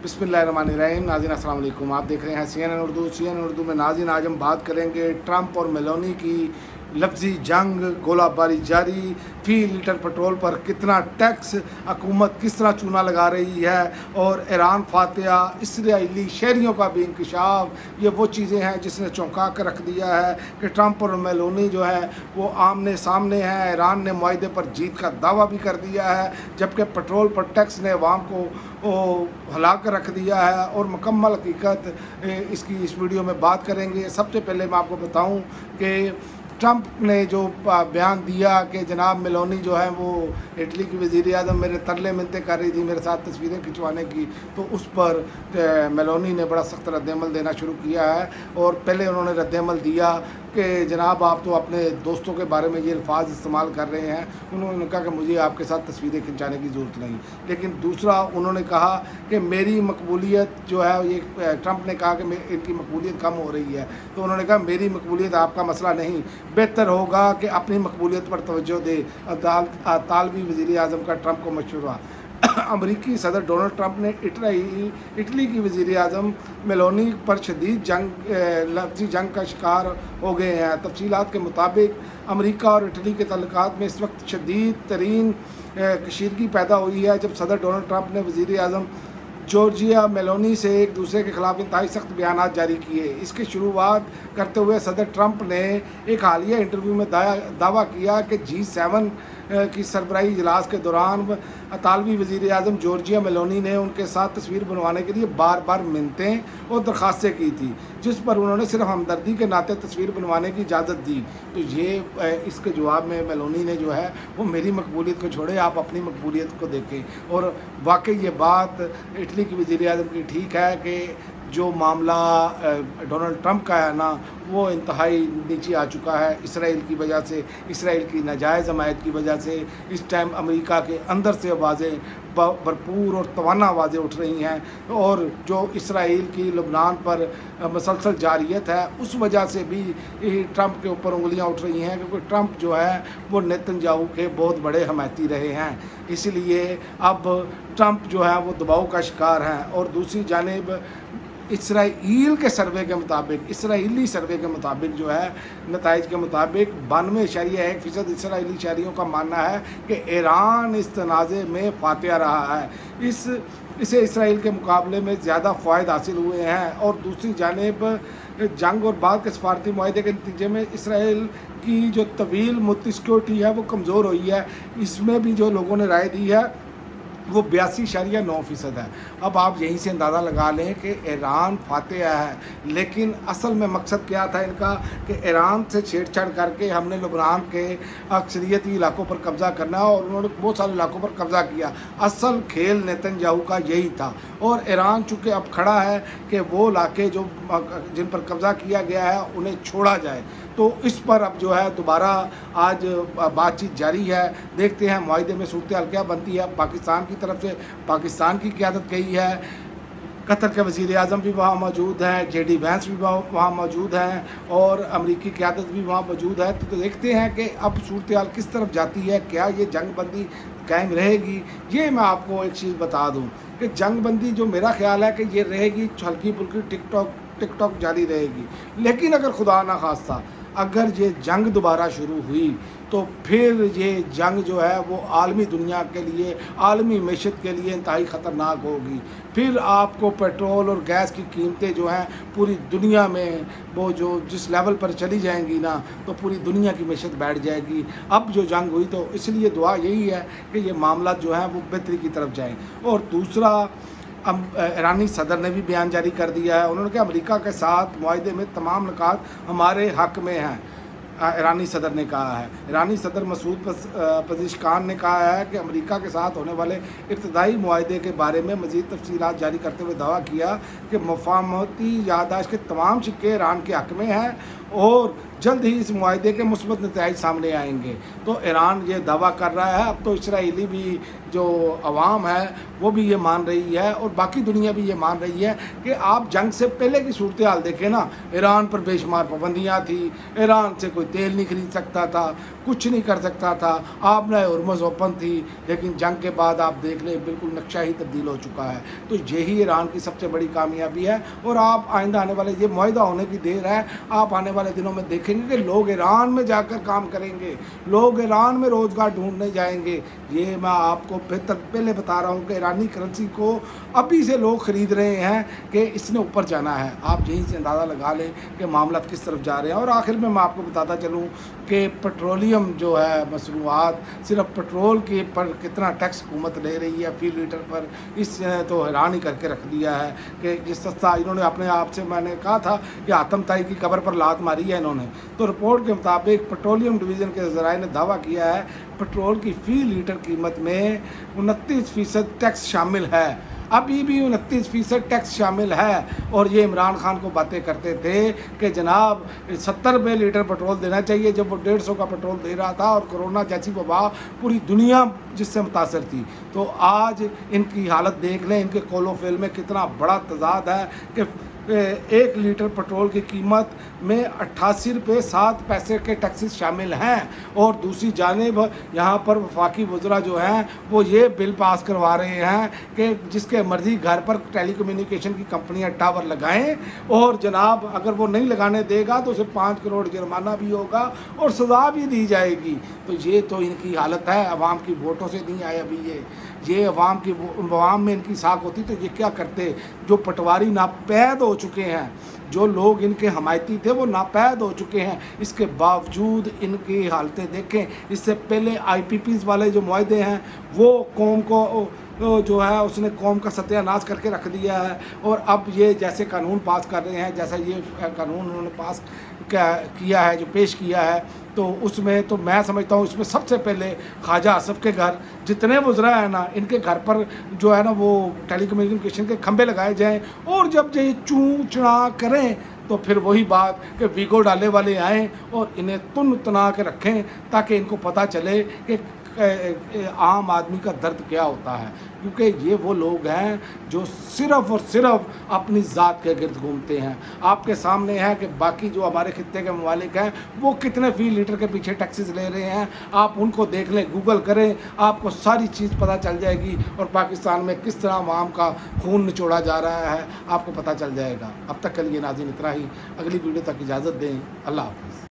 बिस्मिल्लाहिर्रहमानिर्रहीम। नाज़रीन अस्सलाम वालेकुम। आप देख रहे हैं CNN उर्दू। CNN उर्दू में नाज़रीन आज हम बात करेंगे ट्रंप और मेलोनी की लफ्ज़ी जंग, गोलाबारी जारी, फ़ी लीटर पेट्रोल पर कितना टैक्स, हुकूमत किस तरह चूना लगा रही है, और ईरान फातिहा, इसराइली शहरियों का भी इंकशाफ। ये वो चीज़ें हैं जिसने चौंका कर रख दिया है कि ट्रंप और मेलोनी जो है वो आमने सामने हैं। ईरान ने मुआहदे पर जीत का दावा भी कर दिया है, जबकि पेट्रोल पर टैक्स ने अवाम को हिला कर रख दिया है। और मुकम्मल हकीकत इसकी इस वीडियो में बात करेंगे। सबसे पहले मैं आपको बताऊं कि ट्रंप ने जो बयान दिया कि जनाब मेलोनी जो है वो इटली की वज़ीर आज़म मेरे तरले मिन्नतें कर रही थी मेरे साथ तस्वीरें खिंचवाने की, तो उस पर मेलोनी ने बड़ा सख्त रद्दअमल देना शुरू किया है। और पहले उन्होंने रद्दअमल दिया कि जनाब आप तो अपने दोस्तों के बारे में ये अल्फाज इस्तेमाल कर रहे हैं। उन्होंने कहा कि मुझे आपके साथ तस्वीरें खिंचाने की ज़रूरत नहीं। लेकिन दूसरा उन्होंने कहा कि मेरी मकबूलियत जो है, ये ट्रंप ने कहा कि इनकी मकबूलियत कम हो रही है, तो उन्होंने कहा मेरी मकबूलियत आपका मसला नहीं, बेहतर होगा कि अपनी मकबूलियत पर तवज्जो दे। तालवी वज़ीर आज़म का ट्रंप को मशवरा। अमरीकी सदर डोनाल्ड ट्रंप ने इटली की वज़ीर आज़म मेलोनी पर शदीद लफ्ज़ी जंग का शिकार हो गए हैं। तफसीलात के मुताबिक अमरीका और इटली के तल्लुकात में इस वक्त शदीद तरीन कशीदगी पैदा हुई है, जब सदर डोनाल्ड ट्रंप ने वज़ीर आज़म जॉर्जिया मेलोनी से एक दूसरे के खिलाफ इंतहाई सख्त बयान जारी किए। इसकी शुरुआत करते हुए सदर ट्रंप ने एक हालिया इंटरव्यू में दावा किया कि G7 की सरबराही इजलास के दौरान तालवी वज़ीर आज़म जॉर्जिया मेलोनी ने उनके साथ तस्वीर बनवाने के लिए बार बार मिन्नतें और दरख्वास्तें की थी, जिस पर उन्होंने सिर्फ हमदर्दी के नाते तस्वीर बनवाने की इजाज़त दी। तो ये इसके जवाब में मेलोनी ने जो है वो मेरी मकबूलियत को छोड़े, आप अपनी मकबूलियत को देखें। और वाकई ये बात इटली की वज़ीर आज़म की ठीक है कि जो मामला डोनाल्ड ट्रंप का है ना, वो इंतहाई नीचे आ चुका है इसराइल की वजह से, इसराइल की नाजायज़ हमायत की वजह से। इस टाइम अमेरिका के अंदर से आवाज़ें भरपूर और तवाना आवाज़ें उठ रही हैं, और जो इसराइल की लबनान पर मसलसल जारियत है उस वजह से भी ट्रंप के ऊपर उंगलियां उठ रही हैं, क्योंकि ट्रंप जो है वो नेतन्याहू के बहुत बड़े हमायती रहे हैं। इसलिए अब ट्रंप जो है वो दबाव का शिकार हैं। और दूसरी जानिब इसराइल के सर्वे के मुताबिक, इसराइली सर्वे के मुताबिक जो है, नताइज के मुताबिक 92.1% इसराइली शहरियों का मानना है कि ईरान इस तनाज़े में फातिहा रहा है। इसे इसराइल के मुकाबले में ज़्यादा फ़ायदे हासिल हुए हैं। और दूसरी जानिब जंग और बाद के सफारती मुआहदे के नतीजे में इसराइल की जो तवील मुद्दती सिक्योरिटी है वो कमज़ोर हुई है। इसमें भी जो लोगों ने राय दी है वो 82.9% है। अब आप यहीं से अंदाज़ा लगा लें कि ईरान फातिहा है, लेकिन असल में मकसद क्या था इनका कि ईरान से छेड़छाड़ करके हमने लबनान के अक्सरियती इलाकों पर कब्ज़ा करना है, और उन्होंने बहुत सारे इलाकों पर कब्ज़ा किया। असल खेल नेतन्याहू का यही था। और ईरान चूँकि अब खड़ा है कि वो इलाके जो जिन पर कब्ज़ा किया गया है उन्हें छोड़ा जाए, तो इस पर अब जो है दोबारा आज बातचीत जारी है। देखते हैं मुआहदे में सूरत हाल क्या बनती है। पाकिस्तान की तरफ से पाकिस्तान की क़यादत गई है, कतर के वज़ीर आज़म भी वहाँ मौजूद हैं, JD वैंस भी वहाँ मौजूद हैं, और अमरीकी क़यादत भी वहाँ मौजूद है। तो देखते हैं कि अब सूरत हाल किस तरफ जाती है। क्या ये जंग बंदी कायम रहेगी? ये मैं आपको एक चीज़ बता दूँ कि जंग बंदी जो मेरा ख्याल है कि ये रहेगी, हल्की फुल्की टिकटॉक जारी रहेगी। लेकिन अगर खुदा ना खास्ता अगर ये जंग दोबारा शुरू हुई तो फिर ये जंग जो है वो आलमी दुनिया के लिए, आलमी मैशत के लिए इंतहाई ख़तरनाक होगी। फिर आपको पेट्रोल और गैस की कीमतें जो हैं पूरी दुनिया में वो जो जिस लेवल पर चली जाएंगी ना, तो पूरी दुनिया की मैशत बैठ जाएगी। अब जो जंग हुई तो इसलिए दुआ यही है कि ये मामला जो है वो बेहतरी की तरफ जाएँ। और दूसरा, ईरानी सदर ने भी बयान जारी कर दिया है। उन्होंने कहा अमेरिका के साथ मुआहदे में तमाम नुकात हमारे हक़ में हैं, ईरानी सदर ने कहा है। ईरानी सदर मसूद पज़ेश्कियान ने कहा है कि अमेरिका के साथ होने वाले इब्तदाई मुआहदे के बारे में मज़ीद तफसीलात जारी करते हुए दावा किया कि मफाहमती याददाश्त के तमाम सिक्के ईरान के हक़ में हैं, और जल्द ही इस मुआहदे के मुस्बत नतीजे सामने आएंगे। तो ईरान ये दावा कर रहा है। अब तो इसराइली भी जो अवाम है वो भी ये मान रही है, और बाकी दुनिया भी ये मान रही है कि आप जंग से पहले की सूरत हाल देखें ना, ईरान पर बेशुमार पाबंदियाँ थी, ईरान से कोई कोई तेल नहीं खरीद सकता था, कुछ नहीं कर सकता था। आप ना हुर्मुज़ ओपन थी, लेकिन जंग के बाद आप देख लें बिल्कुल नक्शा ही तब्दील हो चुका है। तो यही ईरान की सबसे बड़ी कामयाबी है। और आप आइंदा आने वाले, ये मुआहिदा होने की देर है, आप आने वाले दिनों में देखेंगे कि लोग ईरान में जाकर काम करेंगे, लोग ईरान में रोज़गार ढूंढने जाएंगे। ये मैं आपको बेहतर पहले बता रहा हूँ कि ईरानी करेंसी को अभी से लोग ख़रीद रहे हैं कि इसने ऊपर जाना है। आप यहीं से अंदाज़ा लगा लें कि मामला किस तरफ जा रहे हैं। और आखिर में मैं आपको बताता चलूँ कि पेट्रोलियम जो है मसनूआत, सिर्फ पेट्रोल के पर कितना टैक्स हुकूमत ले रही है फ़ी लीटर पर, इसने तो हैरान ही करके रख दिया है कि जिस सस्ता इन्होंने अपने आप से, मैंने कहा था कि आतम ताई की कब्र पर लात मारी है इन्होंने। तो रिपोर्ट के मुताबिक पेट्रोलियम डिवीज़न के ज़राए ने दावा किया है पेट्रोल की फ़ी लीटर कीमत में 29% टैक्स शामिल है। अभी भी 29% टैक्स शामिल है। और ये इमरान खान को बातें करते थे कि जनाब 70 रुपये लीटर पेट्रोल देना चाहिए, जब वो 150 का पेट्रोल दे रहा था और कोरोना जैसी वबा पूरी दुनिया जिससे मुतासर थी। तो आज इनकी हालत देख लें, इनके कोलोफिल में कितना बड़ा तजाद है कि 1 लीटर पेट्रोल की कीमत में 88 रुपये 7 पैसे के टैक्सेस शामिल हैं। और दूसरी जानिब यहाँ पर वफाकी वज़रा जो हैं वो ये बिल पास करवा रहे हैं कि जिसके मर्ज़ी घर पर टेली कम्युनिकेशन की कंपनियाँ टावर लगाएं, और जनाब अगर वो नहीं लगाने देगा तो उसे 5 करोड़ जुर्माना भी होगा और सज़ा भी दी जाएगी। तो ये तो इनकी हालत है। अवाम की वोटों से नहीं आए अभी ये अवाम में इनकी साख होती तो ये क्या करते। जो पटवारी नापैद हो चुके हैं, जो लोग इनके हमायती थे वो नापैद हो चुके हैं, इसके बावजूद इनकी हालतें देखें। इससे पहले IPPs वाले जो मुआहदे हैं वो कौम को जो है उसने कौम का सत्यानाश करके रख दिया है। और अब ये जैसे कानून पास कर रहे हैं, जैसा ये कानून उन्होंने पास किया है, जो पेश किया है, तो उसमें तो मैं समझता हूँ इसमें सबसे पहले ख्वाजा आसफ के घर, जितने वज़रा हैं ना, इनके घर पर जो है ना वो टेली कम्युनिकेशन के खंभे लगाए जाएं। और जब ये चूँ चढ़ा करें तो फिर वही बात कि वीगो डाले वाले आएँ और इन्हें तुन तना के रखें, ताकि इनको पता चले कि आम आदमी का दर्द क्या होता है। क्योंकि ये वो लोग हैं जो सिर्फ़ और सिर्फ अपनी ज़ात के गिर्द घूमते हैं। आपके सामने है कि बाकी जो हमारे खित्ते के ममालिक हैं वो कितने फ़ी लीटर के पीछे टैक्सेस ले रहे हैं। आप उनको देख लें, गूगल करें, आपको सारी चीज़ पता चल जाएगी। और पाकिस्तान में किस तरह अवाम का खून निचोड़ा जा रहा है आपको पता चल जाएगा। अब तक के लिए नाज़रीन इतना ही। अगली वीडियो तक इजाज़त दें। अल्लाह हाफ़िज़।